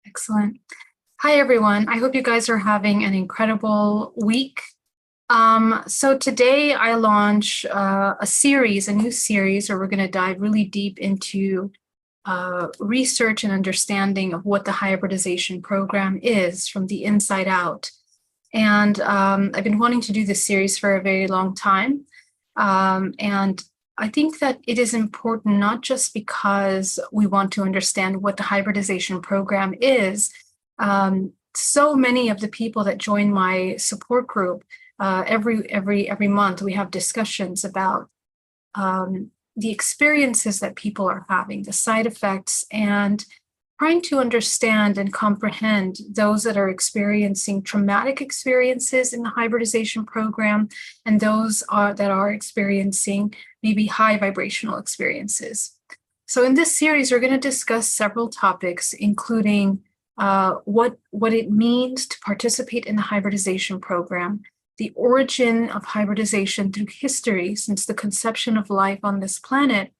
Excellent. Hi, everyone. I hope you guys are having an incredible week. So today I launch a new series, where we're going to dive really deep into research and understanding of what the hybridization program is from the inside out. And I've been wanting to do this series for a very long time. And I think that it is important not just because we want to understand what the hybridization program is. So many of the people that join my support group, every month, we have discussions about the experiences that people are having, the side effects, and trying to understand and comprehend those that are experiencing traumatic experiences in the hybridization program and those that are experiencing maybe high vibrational experiences. So in this series, we're going to discuss several topics, including what it means to participate in the hybridization program, the origin of hybridization through history since the conception of life on this planet,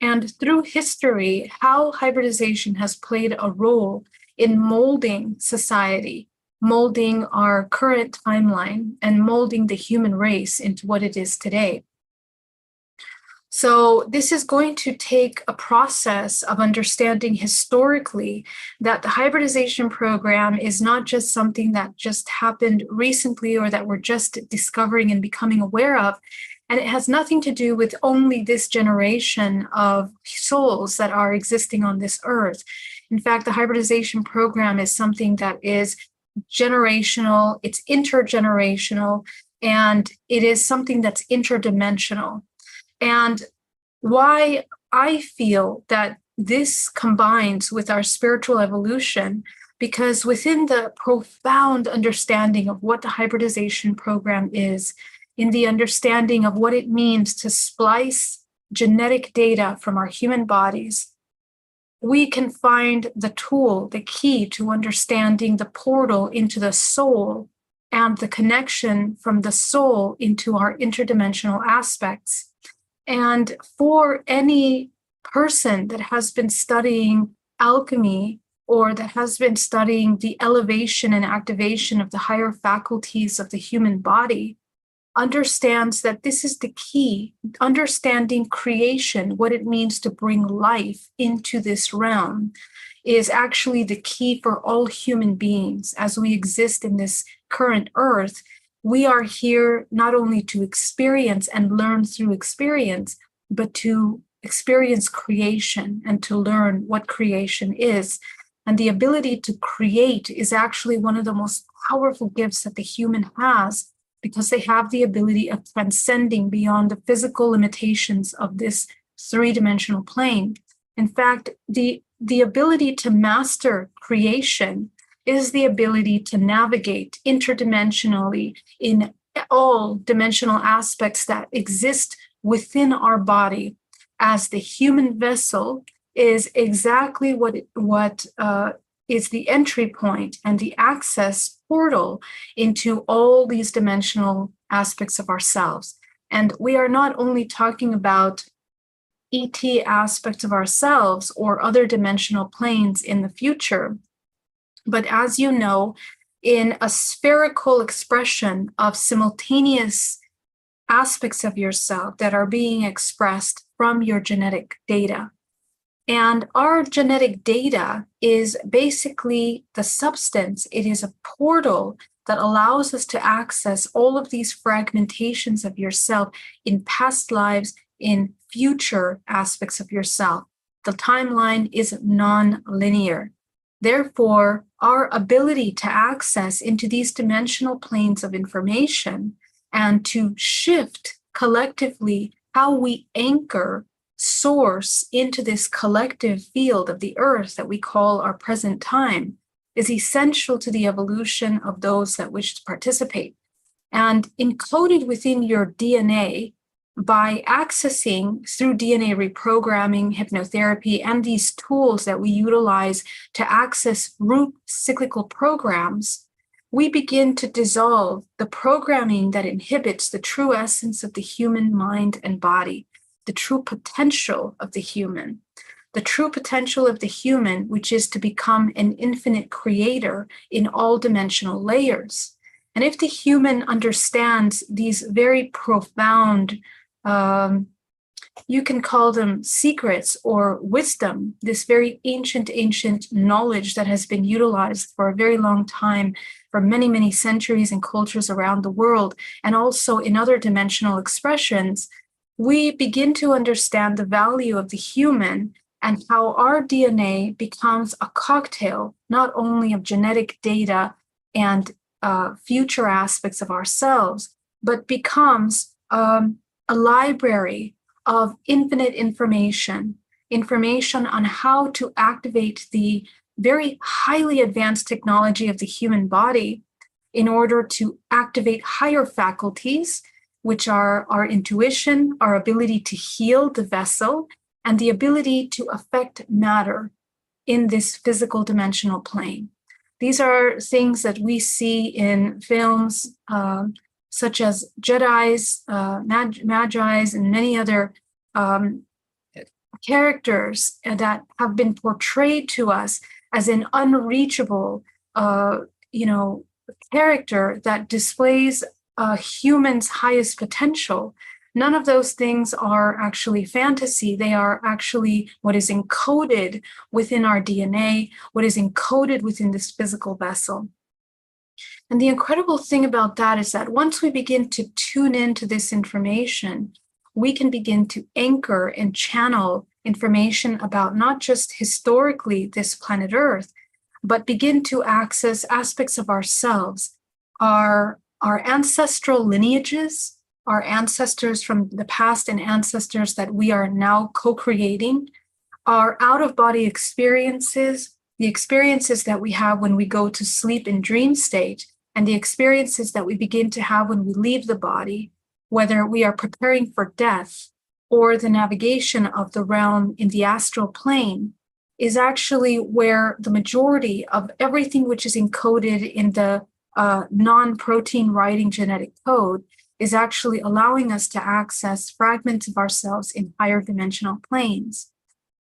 and through history, how hybridization has played a role in molding society, molding our current timeline, and molding the human race into what it is today. So this is going to take a process of understanding historically that the hybridization program is not just something that just happened recently or that we're just discovering and becoming aware of. And it has nothing to do with only this generation of souls that are existing on this earth. In fact, the hybridization program is something that is generational, it's intergenerational, and it is something that's interdimensional. And why I feel that this combines with our spiritual evolution, because within the profound understanding of what the hybridization program is, in the understanding of what it means to splice genetic data from our human bodies, we can find the tool, the key to understanding the portal into the soul and the connection from the soul into our interdimensional aspects. And for any person that has been studying alchemy or that has been studying the elevation and activation of the higher faculties of the human body, understands that this is the key. Understanding creation, what it means to bring life into this realm, is actually the key for all human beings. As we exist in this current earth, we are here not only to experience and learn through experience, but to experience creation and to learn what creation is. And the ability to create is actually one of the most powerful gifts that the human has, because they have the ability of transcending beyond the physical limitations of this three-dimensional plane. In fact, the ability to master creation is the ability to navigate interdimensionally in all dimensional aspects that exist within our body, as the human vessel is exactly what is the entry point and the access portal into all these dimensional aspects of ourselves. And we are not only talking about ET aspects of ourselves or other dimensional planes in the future, but as you know, in a spherical expression of simultaneous aspects of yourself that are being expressed from your genetic data. And our genetic data is basically the substance. It is a portal that allows us to access all of these fragmentations of yourself in past lives, in future aspects of yourself. The timeline is non-linear. Therefore, our ability to access into these dimensional planes of information and to shift collectively how we anchor source into this collective field of the earth that we call our present time is essential to the evolution of those that wish to participate. And encoded within your DNA, by accessing through DNA reprogramming, hypnotherapy, and these tools that we utilize to access root cyclical programs, we begin to dissolve the programming that inhibits the true essence of the human mind and body, the true potential of the human. the true potential of the human, which is to become an infinite creator in all dimensional layers. And if the human understands these very profound, you can call them secrets or wisdom, this very ancient knowledge that has been utilized for a very long time, for many, many centuries in cultures around the world, and also in other dimensional expressions, we begin to understand the value of the human and how our DNA becomes a cocktail, not only of genetic data and future aspects of ourselves, but becomes a library of infinite information on how to activate the very highly advanced technology of the human body in order to activate higher faculties, which are our intuition, our ability to heal the vessel, and the ability to affect matter in this physical dimensional plane. These are things that we see in films such as Jedi's, Magi's, and many other characters that have been portrayed to us as an unreachable, character that displays a human's highest potential. None of those things are actually fantasy. They are actually what is encoded within our DNA, what is encoded within this physical vessel. And the incredible thing about that is that once we begin to tune into this information, we can begin to anchor and channel information about not just historically this planet Earth, but begin to access aspects of ourselves, our ancestral lineages, our ancestors from the past and ancestors that we are now co-creating, our out-of-body experiences, the experiences that we have when we go to sleep in dream state, and the experiences that we begin to have when we leave the body, whether we are preparing for death or the navigation of the realm in the astral plane, is actually where the majority of everything which is encoded in the non-protein writing genetic code is actually allowing us to access fragments of ourselves in higher dimensional planes.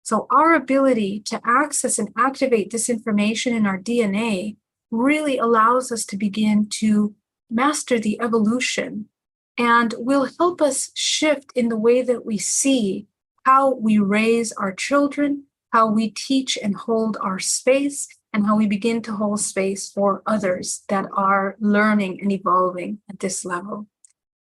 So our ability to access and activate this information in our DNA really allows us to begin to master the evolution and will help us shift in the way that we see how we raise our children, how we teach and hold our space, and how we begin to hold space for others that are learning and evolving at this level.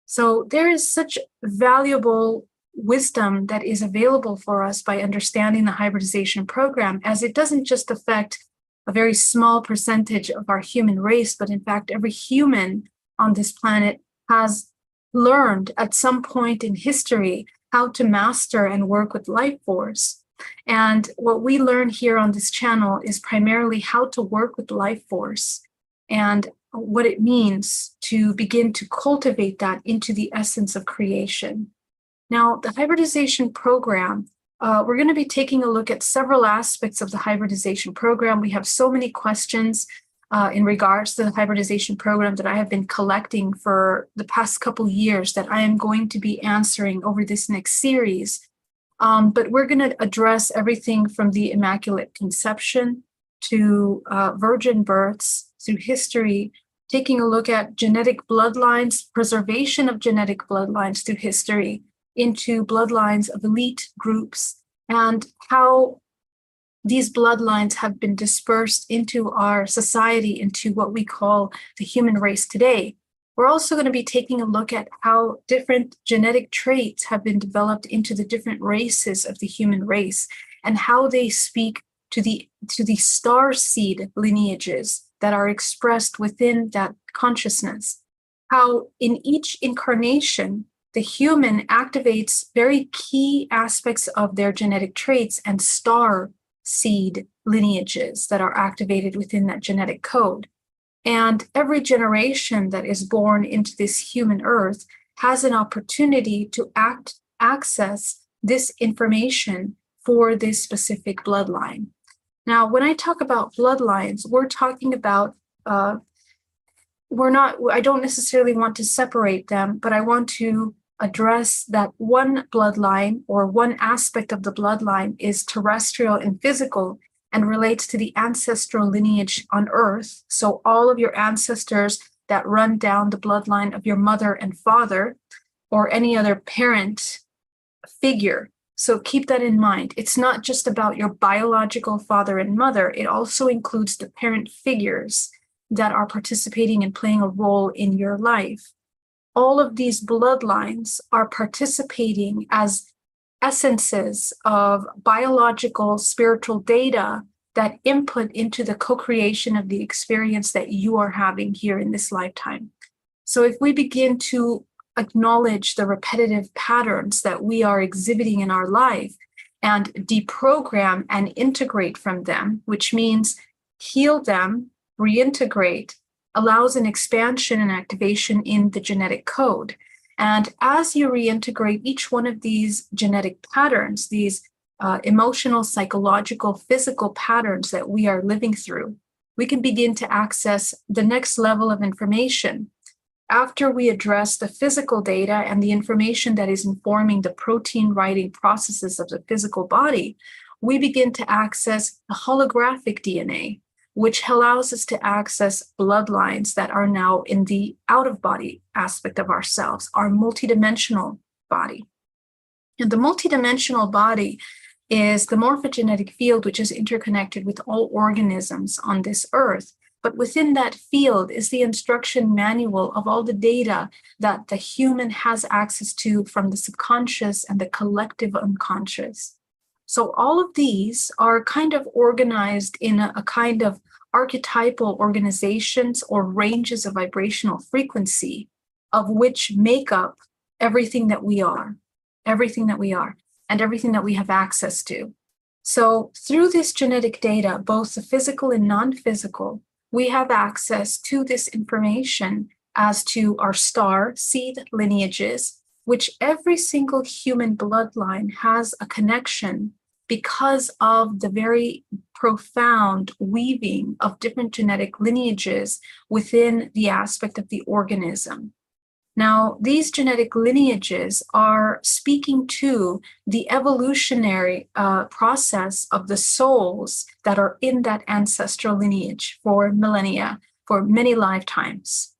So there is such valuable wisdom that is available for us by understanding the hybridization program, as it doesn't just affect a very small percentage of our human race, but in fact, every human on this planet has learned at some point in history how to master and work with life force. And what we learn here on this channel is primarily how to work with life force and what it means to begin to cultivate that into the essence of creation. Now, the hybridization program, we're going to be taking a look at several aspects of the hybridization program. We have so many questions in regards to the hybridization program that I have been collecting for the past couple years that I am going to be answering over this next series. But we're going to address everything from the Immaculate Conception to virgin births through history, taking a look at genetic bloodlines, preservation of genetic bloodlines through history, into bloodlines of elite groups, and how these bloodlines have been dispersed into our society, into what we call the human race today. We're also going to be taking a look at how different genetic traits have been developed into the different races of the human race, and how they speak to the starseed lineages that are expressed within that consciousness. How in each incarnation, the human activates very key aspects of their genetic traits and star seed lineages that are activated within that genetic code. And every generation that is born into this human earth has an opportunity to access this information for this specific bloodline. Now, when I talk about bloodlines, we're talking about, I don't necessarily want to separate them, but I want to address that one bloodline or one aspect of the bloodline is terrestrial and physical and relates to the ancestral lineage on Earth. So all of your ancestors that run down the bloodline of your mother and father or any other parent figure. So keep that in mind. It's not just about your biological father and mother. It also includes the parent figures that are participating and playing a role in your life. All of these bloodlines are participating as essences of biological spiritual data that input into the co-creation of the experience that you are having here in this lifetime. So if we begin to acknowledge the repetitive patterns that we are exhibiting in our life and deprogram and integrate from them, which means heal them, reintegrate, allows an expansion and activation in the genetic code. And as you reintegrate each one of these genetic patterns, these emotional, psychological, physical patterns that we are living through, we can begin to access the next level of information. After we address the physical data and the information that is informing the protein writing processes of the physical body, we begin to access the holographic DNA, which allows us to access bloodlines that are now in the out-of-body aspect of ourselves, our multidimensional body. And the multidimensional body is the morphogenetic field, which is interconnected with all organisms on this earth. But within that field is the instruction manual of all the data that the human has access to from the subconscious and the collective unconscious. So all of these are kind of organized in a kind of archetypal organizations or ranges of vibrational frequency of which make up everything that we are, and everything that we have access to. So through this genetic data, both the physical and non-physical, we have access to this information as to our star seed lineages, which every single human bloodline has a connection because of the very profound weaving of different genetic lineages within the aspect of the organism. Now, these genetic lineages are speaking to the evolutionary process of the souls that are in that ancestral lineage for millennia, for many lifetimes,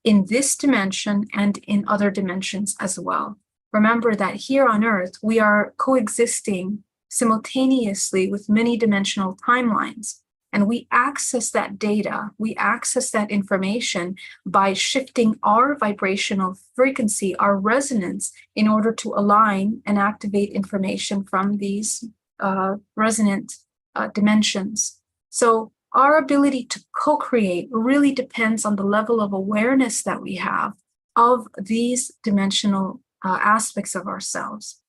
in this dimension and in other dimensions as well. Remember that here on Earth, we are coexisting simultaneously with many dimensional timelines. And we access that data, we access that information by shifting our vibrational frequency, our resonance, in order to align and activate information from these resonant dimensions. So our ability to co-create really depends on the level of awareness that we have of these dimensional aspects of ourselves.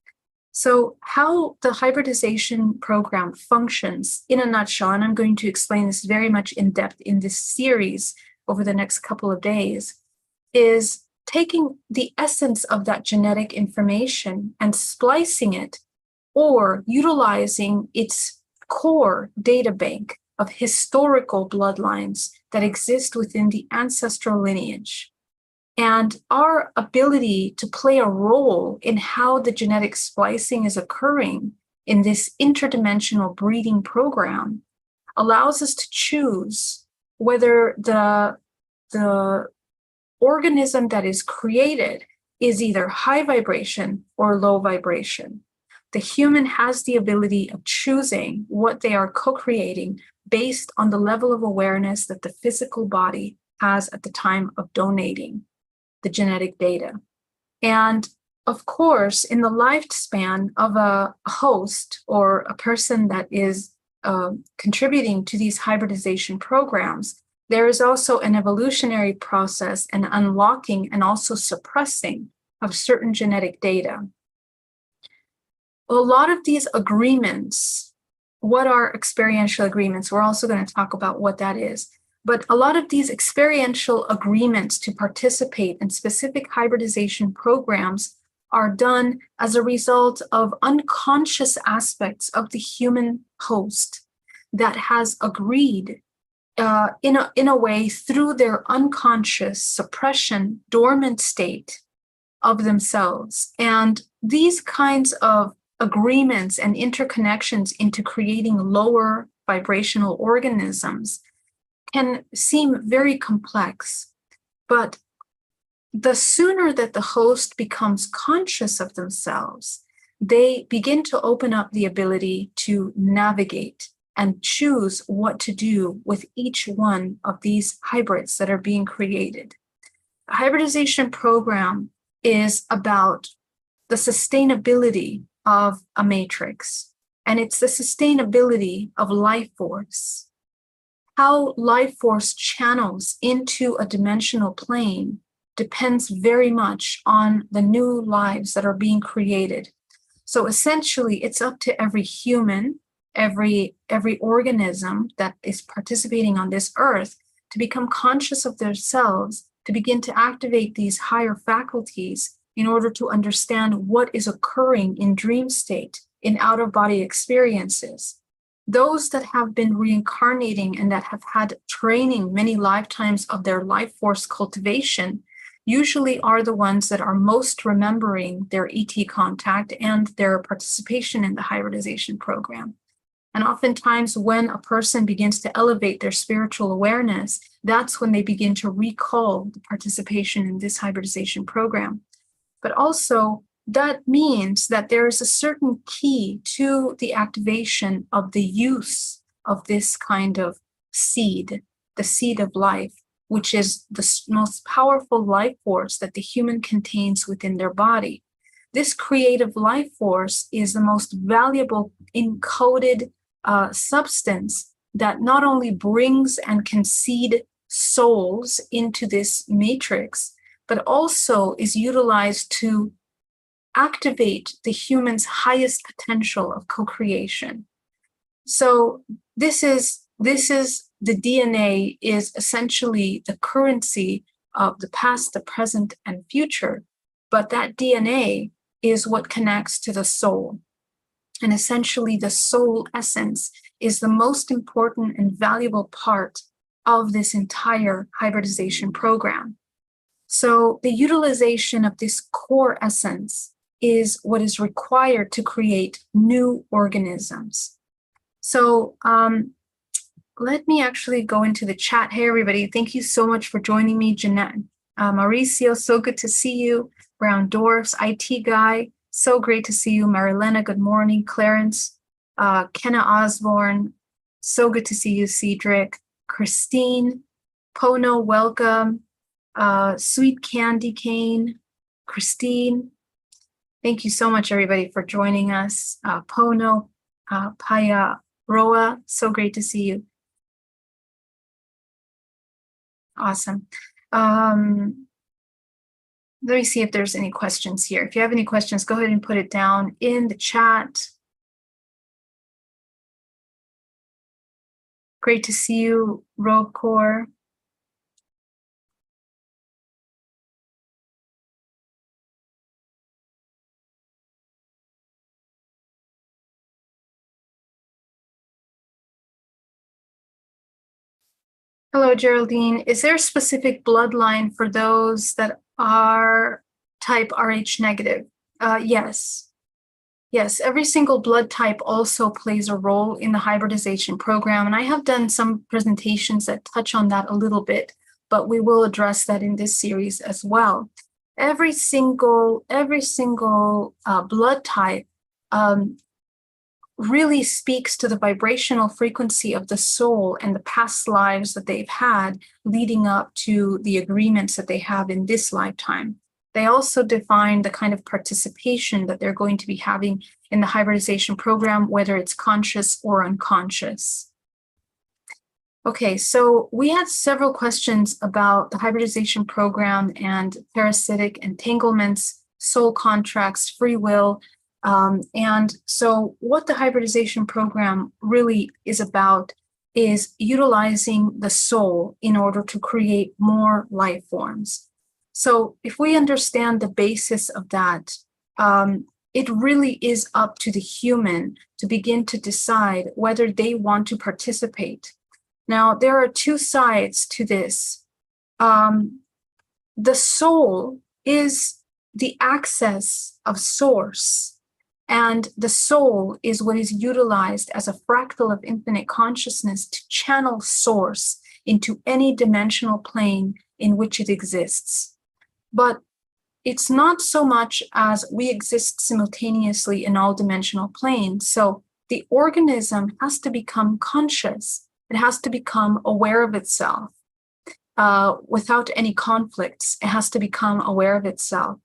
So how the hybridization program functions in a nutshell, and I'm going to explain this very much in depth in this series over the next couple of days, is taking the essence of that genetic information and splicing it or utilizing its core data bank of historical bloodlines that exist within the ancestral lineage. And our ability to play a role in how the genetic splicing is occurring in this interdimensional breeding program allows us to choose whether the organism that is created is either high vibration or low vibration. The human has the ability of choosing what they are co-creating based on the level of awareness that the physical body has at the time of donating the genetic data. And of course, in the lifespan of a host or a person that is contributing to these hybridization programs, there is also an evolutionary process and unlocking and also suppressing of certain genetic data. A lot of these agreements, what are experiential agreements? We're also going to talk about what that is. But a lot of these experiential agreements to participate in specific hybridization programs are done as a result of unconscious aspects of the human host that has agreed in a way through their unconscious suppression, dormant state of themselves. And these kinds of agreements and interconnections into creating lower vibrational organisms can seem very complex, but the sooner that the host becomes conscious of themselves, they begin to open up the ability to navigate and choose what to do with each one of these hybrids that are being created. The hybridization program is about the sustainability of a matrix, and it's the sustainability of life force. How life force channels into a dimensional plane depends very much on the new lives that are being created. So essentially, it's up to every human, every organism that is participating on this earth to become conscious of themselves, to begin to activate these higher faculties in order to understand what is occurring in dream state, in out-of-body experiences. Those that have been reincarnating and that have had training many lifetimes of their life force cultivation usually are the ones that are most remembering their ET contact and their participation in the hybridization program. And oftentimes when a person begins to elevate their spiritual awareness, that's when they begin to recall the participation in this hybridization program. But also, that means that there is a certain key to the activation of the use of this kind of seed, the seed of life, which is the most powerful life force that the human contains within their body. This creative life force is the most valuable encoded substance that not only brings and can seed souls into this matrix, but also is utilized to activate the human's highest potential of co-creation. So this is the DNA is essentially the currency of the past, the present, and future. But that DNA is what connects to the soul. And essentially, the soul essence is the most important and valuable part of this entire hybridization program. So the utilization of this core essence is what is required to create new organisms. So let me actually go into the chat. Hey, everybody. Thank you so much for joining me. Jeanette, Mauricio, so good to see you. Brown Dwarfs, IT Guy, so great to see you. Marilena, good morning. Clarence, Kenna Osborne, so good to see you. Cedric, Christine, Pono, welcome. Sweet Candy Cane, Christine. Thank you so much, everybody, for joining us. Pono, Paya Roa, so great to see you. Awesome. Let me see if there's any questions here. If you have any questions, go ahead and put it down in the chat. Great to see you, Robecore. Hello, Geraldine. Is there a specific bloodline for those that are type Rh negative? Yes. Yes, every single blood type also plays a role in the hybridization program. And I have done some presentations that touch on that a little bit, but we will address that in this series as well. Every single blood type really speaks to the vibrational frequency of the soul and the past lives that they've had leading up to the agreements that they have in this lifetime. They also define the kind of participation that they're going to be having in the hybridization program, whether it's conscious or unconscious. Okay, so we had several questions about the hybridization program and parasitic entanglements, soul contracts, free will. And so what the hybridization program really is about is utilizing the soul in order to create more life forms. So if we understand the basis of that, it really is up to the human to begin to decide whether they want to participate. Now, there are two sides to this. The soul is the access of source, and the soul is what is utilized as a fractal of infinite consciousness to channel source into any dimensional plane in which it exists. But it's not so much as we exist simultaneously in all dimensional planes. So the organism has to become conscious. It has to become aware of itself without any conflicts. It has to become aware of itself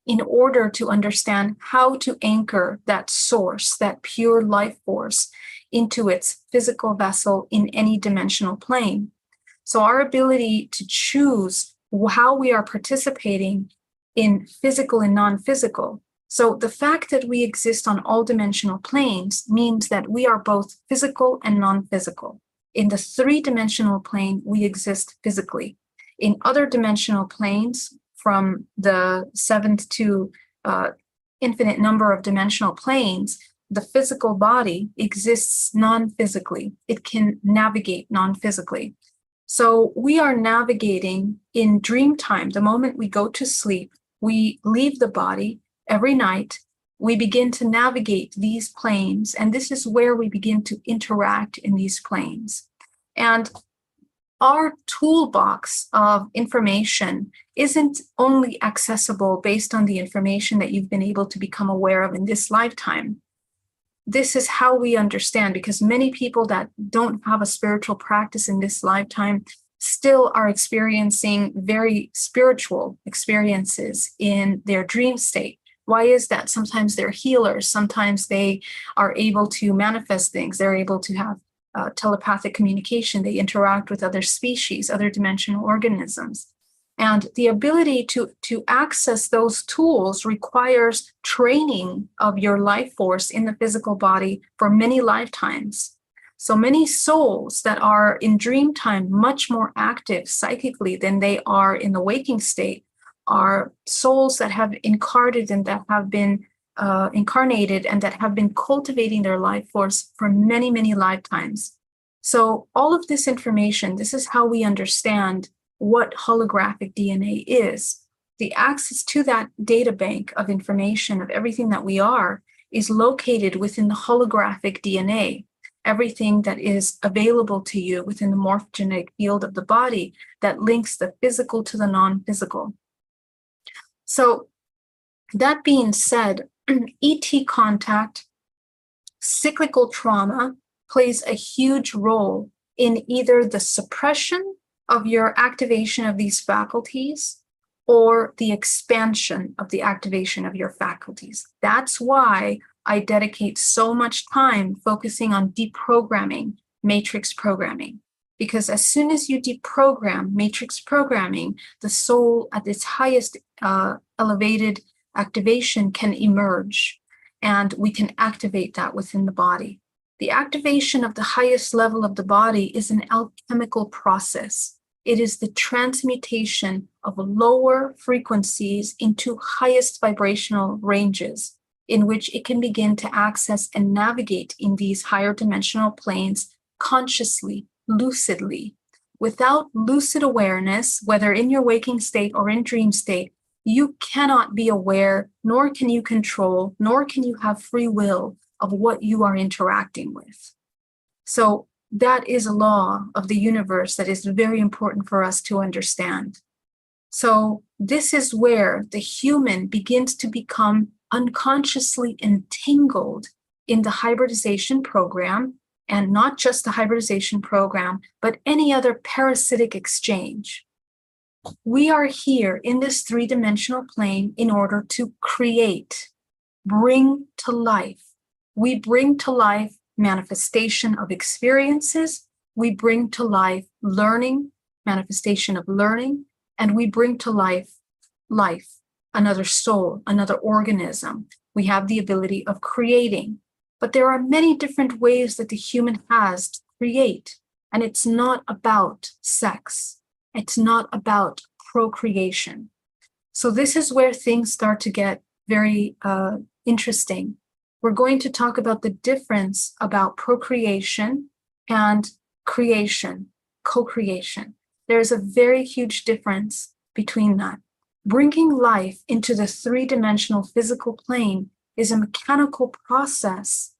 in order to understand how to anchor that source, that pure life force, into its physical vessel in any dimensional plane. So our ability to choose how we are participating in physical and non-physical. So the fact that we exist on all dimensional planes means that we are both physical and non-physical. In the three-dimensional plane, we exist physically. In other dimensional planes, from the seventh to infinite number of dimensional planes, the physical body exists non-physically. It can navigate non-physically. So we are navigating in dream time. The moment we go to sleep, we leave the body every night. We begin to navigate these planes, and this is where we begin to interact in these planes. And our toolbox of information isn't only accessible based on the information that you've been able to become aware of in this lifetime. This is how we understand, because many people that don't have a spiritual practice in this lifetime still are experiencing very spiritual experiences in their dream state. Why is that? Sometimes they're healers. Sometimes they are able to manifest things. They're able to have telepathic communication. They interact with other species, other dimensional organisms. And the ability to access those tools requires training of your life force in the physical body for many lifetimes. So many souls that are in dream time much more active psychically than they are in the waking state are souls that have incarnated and that have been incarnated and that have been cultivating their life force for many, many lifetimes. So all of this information, this is how we understand what holographic DNA is. The access to that data bank of information of everything that we are is located within the holographic DNA. Everything that is available to you within the morphogenetic field of the body that links the physical to the non-physical. So that being said, ET contact, cyclical trauma plays a huge role in either the suppression of your activation of these faculties or the expansion of the activation of your faculties. That's why I dedicate so much time focusing on deprogramming matrix programming, because as soon as you deprogram matrix programming, the soul at its highest elevated activation can emerge, and we can activate that within the body. The activation of the highest level of the body is an alchemical process. It is the transmutation of lower frequencies into highest vibrational ranges, in which it can begin to access and navigate in these higher dimensional planes consciously, lucidly. Without lucid awareness, whether in your waking state or in dream state, you cannot be aware, nor can you control, nor can you have free will of what you are interacting with. So that is a law of the universe that is very important for us to understand. So this is where the human begins to become unconsciously entangled in the hybridization program, and not just the hybridization program, but any other parasitic exchange. We are here in this three-dimensional plane in order to create, bring to life. We bring to life manifestation of experiences. We bring to life learning, manifestation of learning, and we bring to life, another soul, another organism. We have the ability of creating. But there are many different ways that the human has to create, and it's not about sex. It's not about procreation. So this is where things start to get very interesting. We're going to talk about the difference about procreation and creation, co-creation. There's a very huge difference between that. Bringing life into the three-dimensional physical plane is a mechanical process.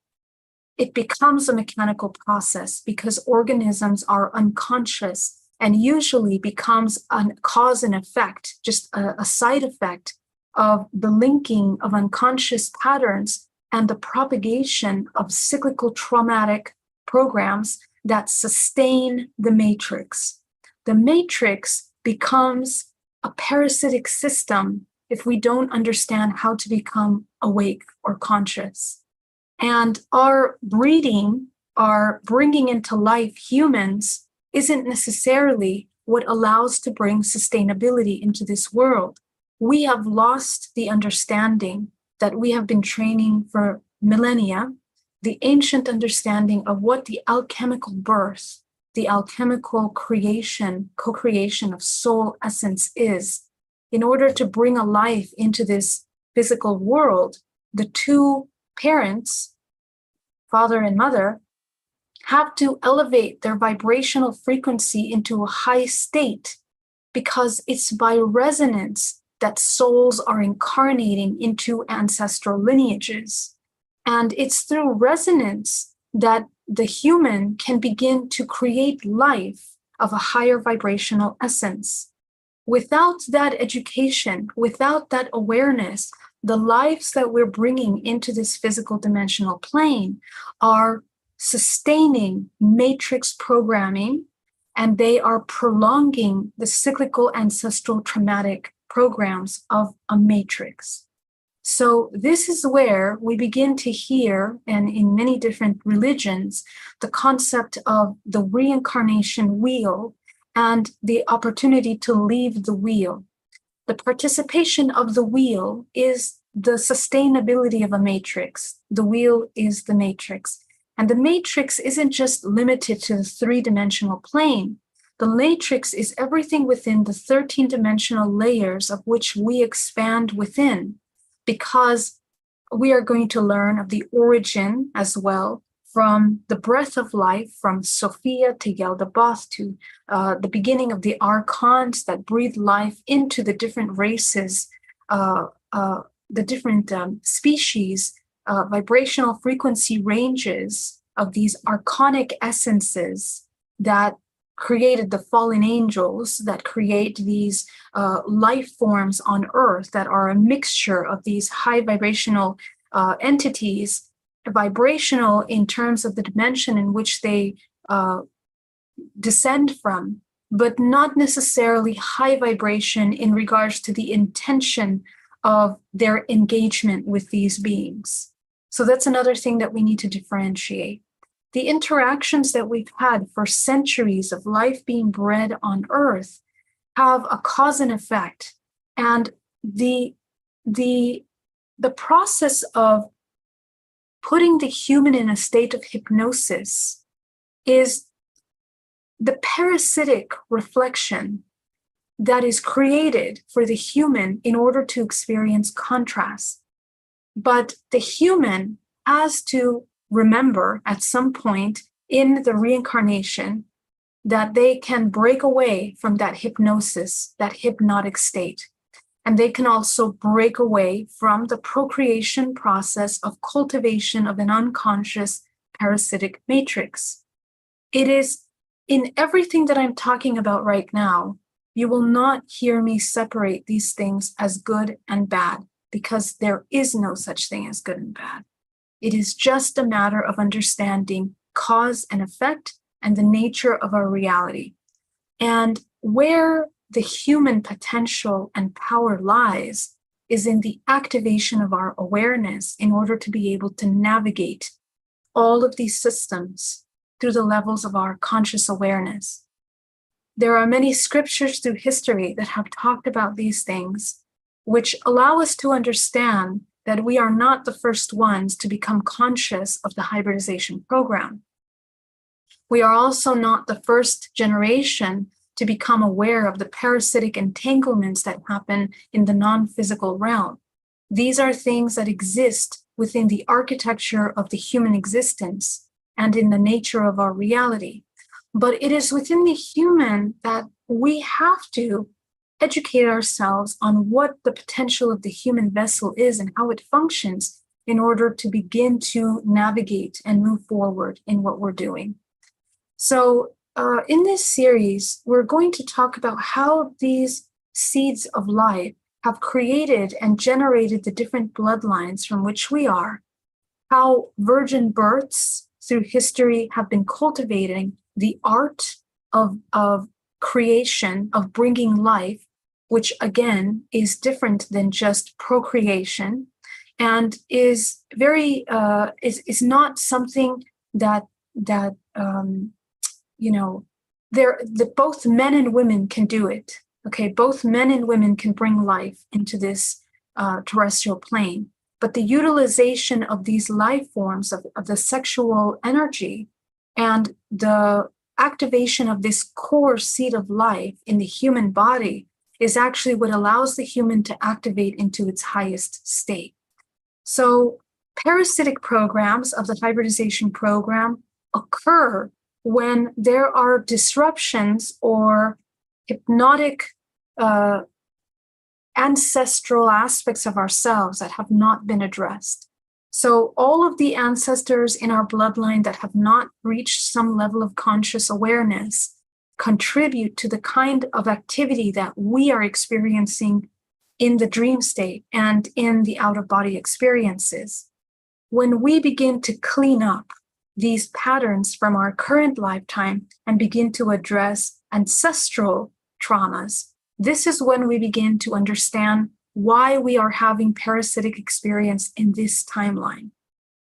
It becomes a mechanical process because organisms are unconscious and usually becomes a cause and effect, just a side effect of the linking of unconscious patterns and the propagation of cyclical traumatic programs that sustain the matrix. The matrix becomes a parasitic system if we don't understand how to become awake or conscious. And our breeding, our bringing into life humans, isn't necessarily what allows to bring sustainability into this world. We have lost the understanding that we have been training for millennia, the ancient understanding of what the alchemical birth, the alchemical creation, co-creation of soul essence is. In order to bring a life into this physical world, the two parents, father and mother, have to elevate their vibrational frequency into a high state because it's by resonance that souls are incarnating into ancestral lineages. And it's through resonance that the human can begin to create life of a higher vibrational essence. Without that education, without that awareness, the lives that we're bringing into this physical dimensional plane are sustaining matrix programming, and they are prolonging the cyclical ancestral traumatic programs of a matrix. So this is where we begin to hear, and in many different religions, the concept of the reincarnation wheel and the opportunity to leave the wheel. The participation of the wheel is the sustainability of a matrix. The wheel is the matrix. And the matrix isn't just limited to the three-dimensional plane. The matrix is everything within the 13-dimensional layers of which we expand within, because we are going to learn of the origin as well, from the breath of life, from Sophia to Yaldabaoth to the beginning of the archons that breathe life into the different races, the different species, vibrational frequency ranges of these archonic essences that created the fallen angels, that create these life forms on Earth that are a mixture of these high vibrational entities, vibrational in terms of the dimension in which they descend from, but not necessarily high vibration in regards to the intention of their engagement with these beings. So that's another thing that we need to differentiate. The interactions that we've had for centuries of life being bred on Earth have a cause and effect. And the process of putting the human in a state of hypnosis is the parasitic reflection that is created for the human in order to experience contrast. But the human has to remember at some point in the reincarnation that they can break away from that hypnosis, that hypnotic state. And they can also break away from the procreation process of cultivation of an unconscious parasitic matrix. It is in everything that I'm talking about right now, you will not hear me separate these things as good and bad, because there is no such thing as good and bad. It is just a matter of understanding cause and effect and the nature of our reality. And where the human potential and power lies is in the activation of our awareness in order to be able to navigate all of these systems through the levels of our conscious awareness. There are many scriptures through history that have talked about these things, which allow us to understand that we are not the first ones to become conscious of the hybridization program. We are also not the first generation to become aware of the parasitic entanglements that happen in the non-physical realm. These are things that exist within the architecture of the human existence and in the nature of our reality. But it is within the human that we have to educate ourselves on what the potential of the human vessel is and how it functions in order to begin to navigate and move forward in what we're doing. So in this series, we're going to talk about how these seeds of life have created and generated the different bloodlines from which we are, how virgin births through history have been cultivating the art of creation, of bringing life, which again is different than just procreation, and is very is not something that both men and women can do it. Okay, both men and women can bring life into this terrestrial plane. But the utilization of these life forms, of the sexual energy, and the activation of this core seed of life in the human body is actually what allows the human to activate into its highest state. So parasitic programs of the hybridization program occur when there are disruptions or hypnotic ancestral aspects of ourselves that have not been addressed. So all of the ancestors in our bloodline that have not reached some level of conscious awareness contribute to the kind of activity that we are experiencing in the dream state and in the out-of-body experiences. When we begin to clean up these patterns from our current lifetime and begin to address ancestral traumas, this is when we begin to understand why we are having parasitic experience in this timeline.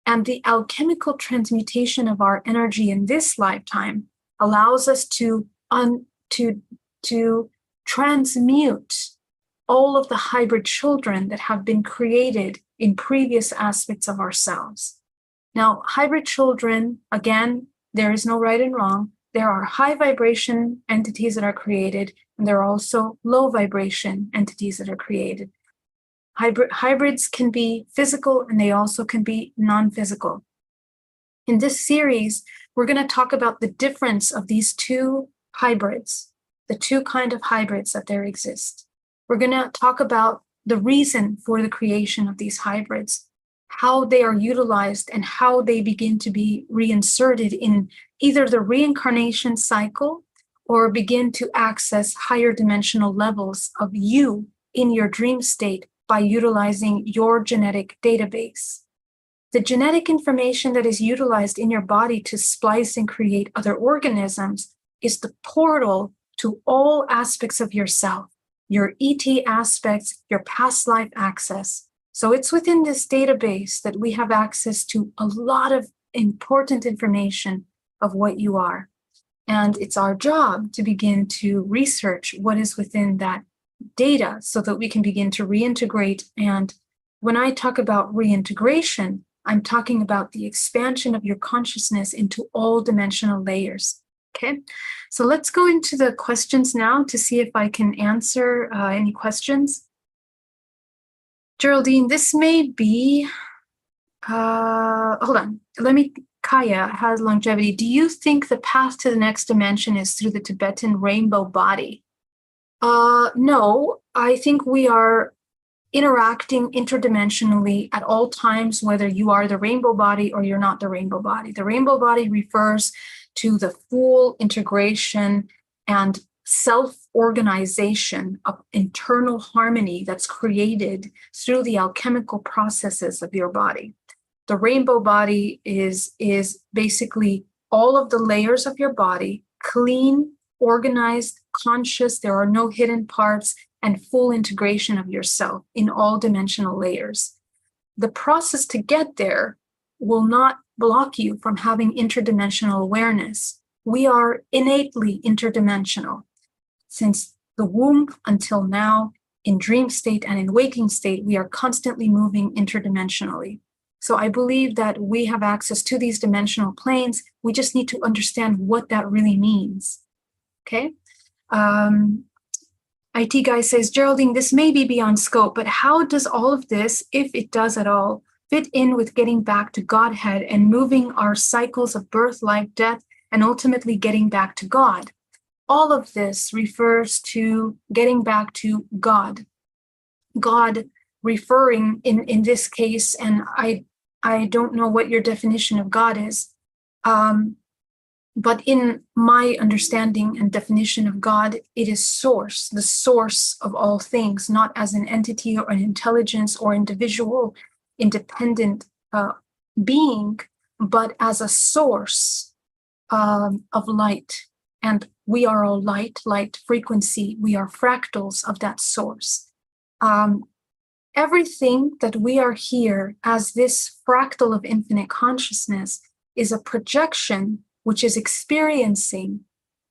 And the alchemical transmutation of our energy in this lifetime allows us to transmute all of the hybrid children that have been created in previous aspects of ourselves. Now, hybrid children, again, there is no right and wrong. There are high vibration entities that are created, and there are also low vibration entities that are created. Hybrids can be physical, and they also can be non-physical. In this series, we're going to talk about the difference of these two hybrids, the two kind of hybrids that there exist. We're going to talk about the reason for the creation of these hybrids, how they are utilized, and how they begin to be reinserted in either the reincarnation cycle or begin to access higher dimensional levels of you in your dream state by utilizing your genetic database. The genetic information that is utilized in your body to splice and create other organisms is the portal to all aspects of yourself, your ET aspects, your past life access. So it's within this database that we have access to a lot of important information of what you are. And it's our job to begin to research what is within that data so that we can begin to reintegrate. And when I talk about reintegration, I'm talking about the expansion of your consciousness into all dimensional layers. Okay, so let's go into the questions now to see if I can answer any questions. Geraldine, this may be, hold on, Kaya has longevity. Do you think the path to the next dimension is through the Tibetan rainbow body? No, I think we are interacting interdimensionally at all times, whether you are the rainbow body or you're not the rainbow body. The rainbow body refers to the full integration and self-organization of internal harmony that's created through the alchemical processes of your body. The rainbow body is basically all of the layers of your body, clean, organized, conscious, there are no hidden parts, and full integration of yourself in all dimensional layers. The process to get there will not block you from having interdimensional awareness. We are innately interdimensional. Since the womb until now, in dream state and in waking state, we are constantly moving interdimensionally. So I believe that we have access to these dimensional planes. We just need to understand what that really means. Okay? IT Guy says, Geraldine, this may be beyond scope, but how does all of this, if it does at all, fit in with getting back to Godhead and moving our cycles of birth, life, death, and ultimately getting back to God? all of this refers to getting back to God. God referring in this case, and I don't know what your definition of God is, but in my understanding and definition of God, it is source, the source of all things, not as an entity or an intelligence or individual, independent being, but as a source of light. And we are all light frequency. We are fractals of that source. Everything that we are here as this fractal of infinite consciousness is a projection which is experiencing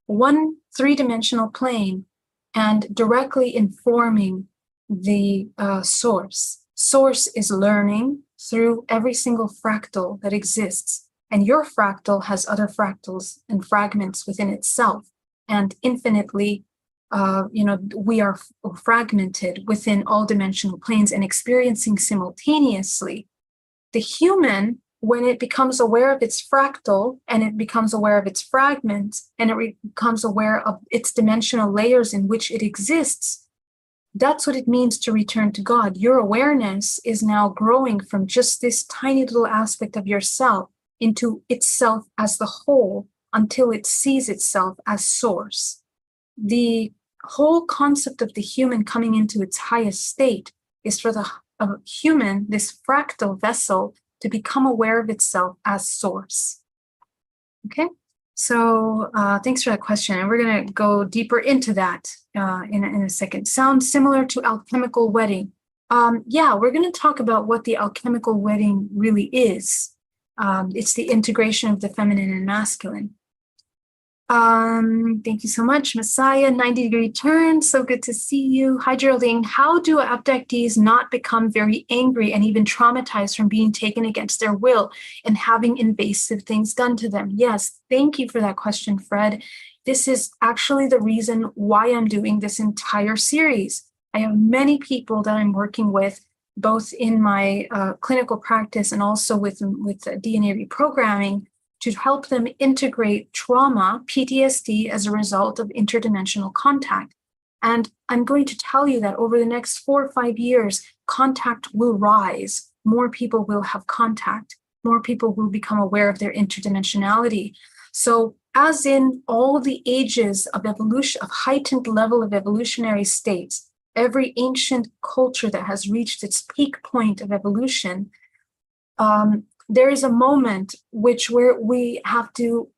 one three-dimensional plane and directly informing the source. Source is learning through every single fractal that exists, and your fractal has other fractals and fragments within itself, and infinitely, we are fragmented within all dimensional planes and experiencing simultaneously. The human, when it becomes aware of its fractal and it becomes aware of its fragments and it becomes aware of its dimensional layers in which it exists, that's what it means to return to God. Your awareness is now growing from just this tiny little aspect of yourself into itself as the whole until it sees itself as source. The whole concept of the human coming into its highest state is for the human, this fractal vessel, to become aware of itself as source. Okay, so thanks for that question. And we're going to go deeper into that in a second. Sounds similar to alchemical wedding. Yeah, we're going to talk about what the alchemical wedding really is. It's the integration of the feminine and masculine. Thank you so much, Messiah. 90-degree turn. So good to see you. Hi, Geraldine. How do abductees not become very angry and even traumatized from being taken against their will and having invasive things done to them? Yes, thank you for that question, Fred. This is actually the reason why I'm doing this entire series. I have many people that I'm working with, both in my clinical practice and also with DNA reprogramming, to help them integrate trauma, PTSD, as a result of interdimensional contact. And I'm going to tell you that over the next 4 or 5 years, contact will rise. More people will have contact. More people will become aware of their interdimensionality. So as in all the ages of evolution, of heightened level of evolutionary states, every ancient culture that has reached its peak point of evolution, there is a moment where we have to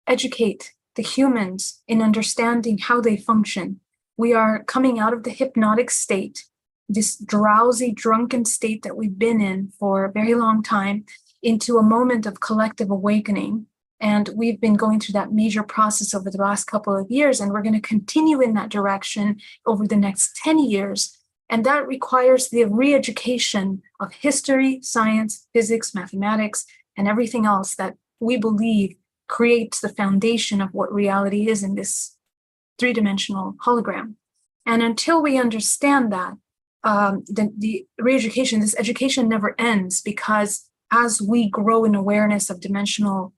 educate the humans in understanding how they function. We are coming out of the hypnotic state, this drowsy, drunken state that we've been in for a very long time, into a moment of collective awakening. And we've been going through that major process over the last couple of years, and we're going to continue in that direction over the next 10 years. And that requires the re-education of history, science, physics, mathematics, and everything else that we believe creates the foundation of what reality is in this three-dimensional hologram. And until we understand that, the re-education, this education never ends, because as we grow in awareness of dimensional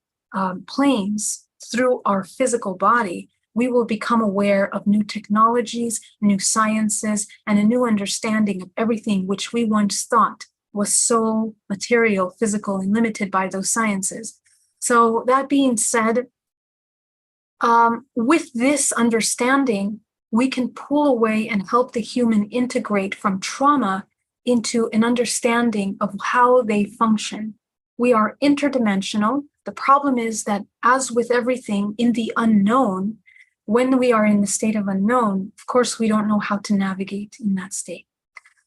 planes through our physical body, we will become aware of new technologies, new sciences, and a new understanding of everything which we once thought was so material, physical, and limited by those sciences. So that being said, with this understanding, we can pull away and help the human integrate from trauma into an understanding of how they function. We are interdimensional. The problem is that, as with everything in the unknown, when we are in the state of unknown, of course, we don't know how to navigate in that state.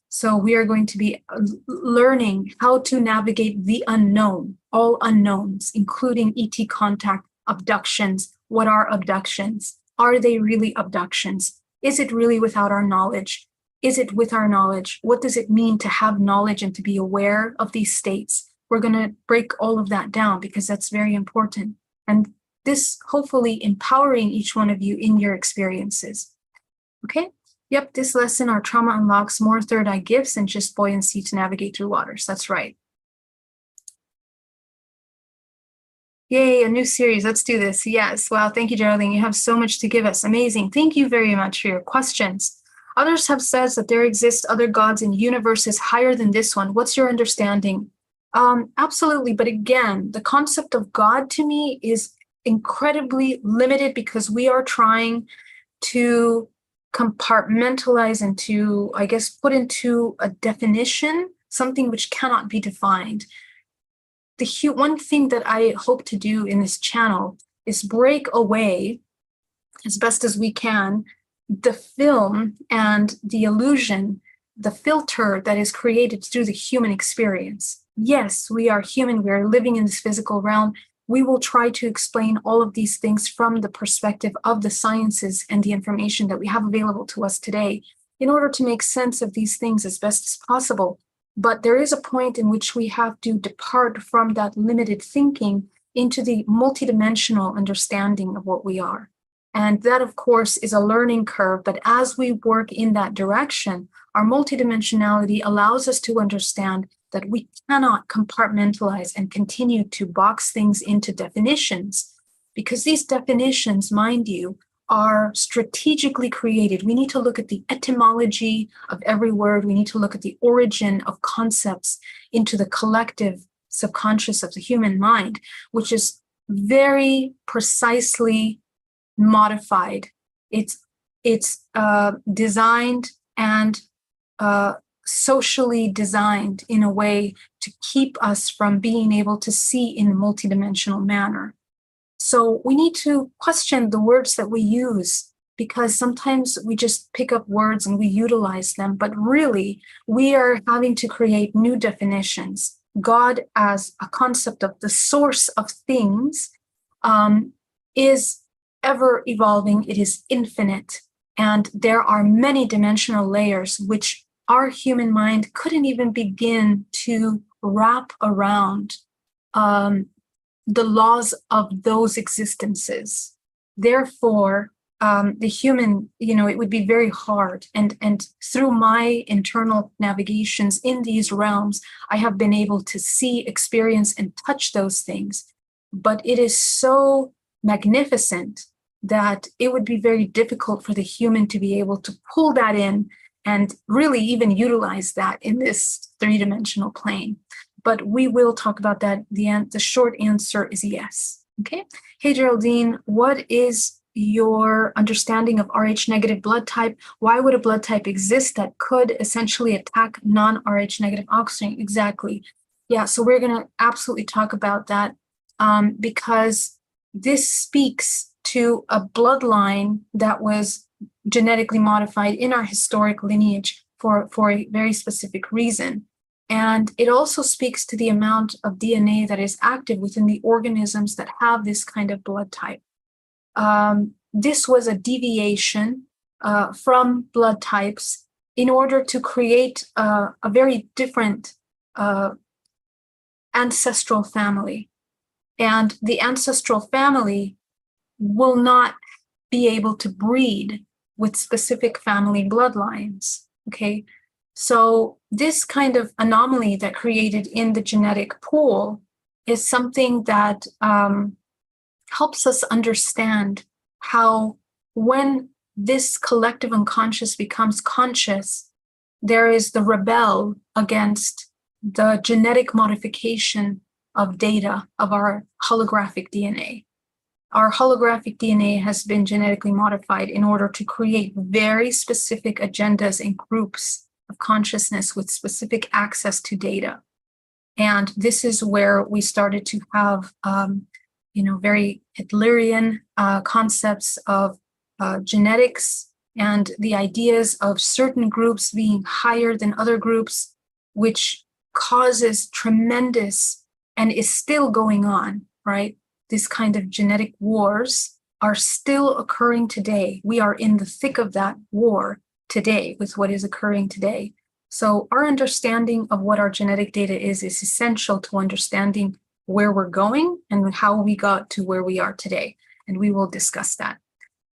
So we are going to be learning how to navigate the unknown, all unknowns, including ET contact, abductions. What are abductions? Are they really abductions? Is it really without our knowledge? Is it with our knowledge? What does it mean to have knowledge and to be aware of these states? We're going to break all of that down, because that's very important. And this hopefully empowering each one of you in your experiences. Okay? Yep, this lesson, our trauma unlocks more third eye gifts and just buoyancy to navigate through waters. That's right. Yay, a new series. Let's do this. Yes. Wow. Thank you, Geraldine. You have so much to give us. Amazing. Thank you very much for your questions. Others have said that there exist other gods in universes higher than this one. What's your understanding? Absolutely. But again, the concept of God to me is incredibly limited because we are trying to compartmentalize and to, I guess, put into a definition something which cannot be defined. One thing that I hope to do in this channel is break away as best as we can the film and the illusion, the filter that is created through the human experience. Yes, we are human, we are living in this physical realm. We will try to explain all of these things from the perspective of the sciences and the information that we have available to us today in order to make sense of these things as best as possible. But there is a point in which we have to depart from that limited thinking into the multidimensional understanding of what we are. And that, of course, is a learning curve. But as we work in that direction, our multidimensionality allows us to understand that we cannot compartmentalize and continue to box things into definitions, because these definitions, mind you, are strategically created. We need to look at the etymology of every word. We need to look at the origin of concepts into the collective subconscious of the human mind, which is very precisely modified. It's designed and socially designed in a way to keep us from being able to see in a multidimensional manner. So we need to question the words that we use, because sometimes we just pick up words and we utilize them, but really we are having to create new definitions. God as a concept of the source of things is ever evolving, it is infinite, and there are many dimensional layers which our human mind couldn't even begin to wrap around the laws of those existences. Therefore, the human, it would be very hard. And through my internal navigations in these realms, I have been able to see, experience, and touch those things. But it is so magnificent that it would be very difficult for the human to be able to pull that in and really even utilize that in this three-dimensional plane. But we will talk about that. The short answer is yes. Okay. Hey, Geraldine, what is your understanding of Rh negative blood type? Why would a blood type exist that could essentially attack non-Rh negative oxygen? Exactly. Yeah, so we're going to absolutely talk about that because this speaks to a bloodline that was genetically modified in our historic lineage for a very specific reason. And it also speaks to the amount of DNA that is active within the organisms that have this kind of blood type. This was a deviation from blood types in order to create a very different ancestral family. And the ancestral family will not be able to breed with specific family bloodlines, okay? So this kind of anomaly that created in the genetic pool is something that helps us understand how when this collective unconscious becomes conscious, there is the rebel against the genetic modification of data of our holographic DNA. Our holographic DNA has been genetically modified in order to create very specific agendas and groups of consciousness with specific access to data. And this is where we started to have, very Hitlerian concepts of genetics and the ideas of certain groups being higher than other groups, which causes tremendous and is still going on, right? This kind of genetic wars are still occurring today. We are in the thick of that war today with what is occurring today. So our understanding of what our genetic data is essential to understanding where we're going and how we got to where we are today. And we will discuss that.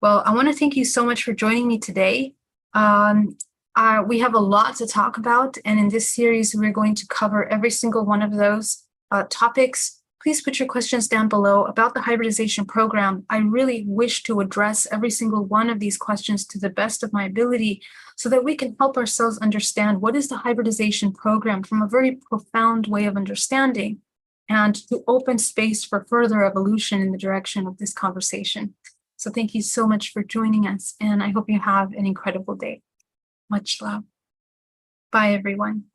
Well, I want to thank you so much for joining me today. We have a lot to talk about. And in this series, we're going to cover every single one of those topics. Please put your questions down below about the hybridization program. I really wish to address every single one of these questions to the best of my ability so that we can help ourselves understand what is the hybridization program from a very profound way of understanding, and to open space for further evolution in the direction of this conversation. So thank you so much for joining us, and I hope you have an incredible day. Much love. Bye, everyone.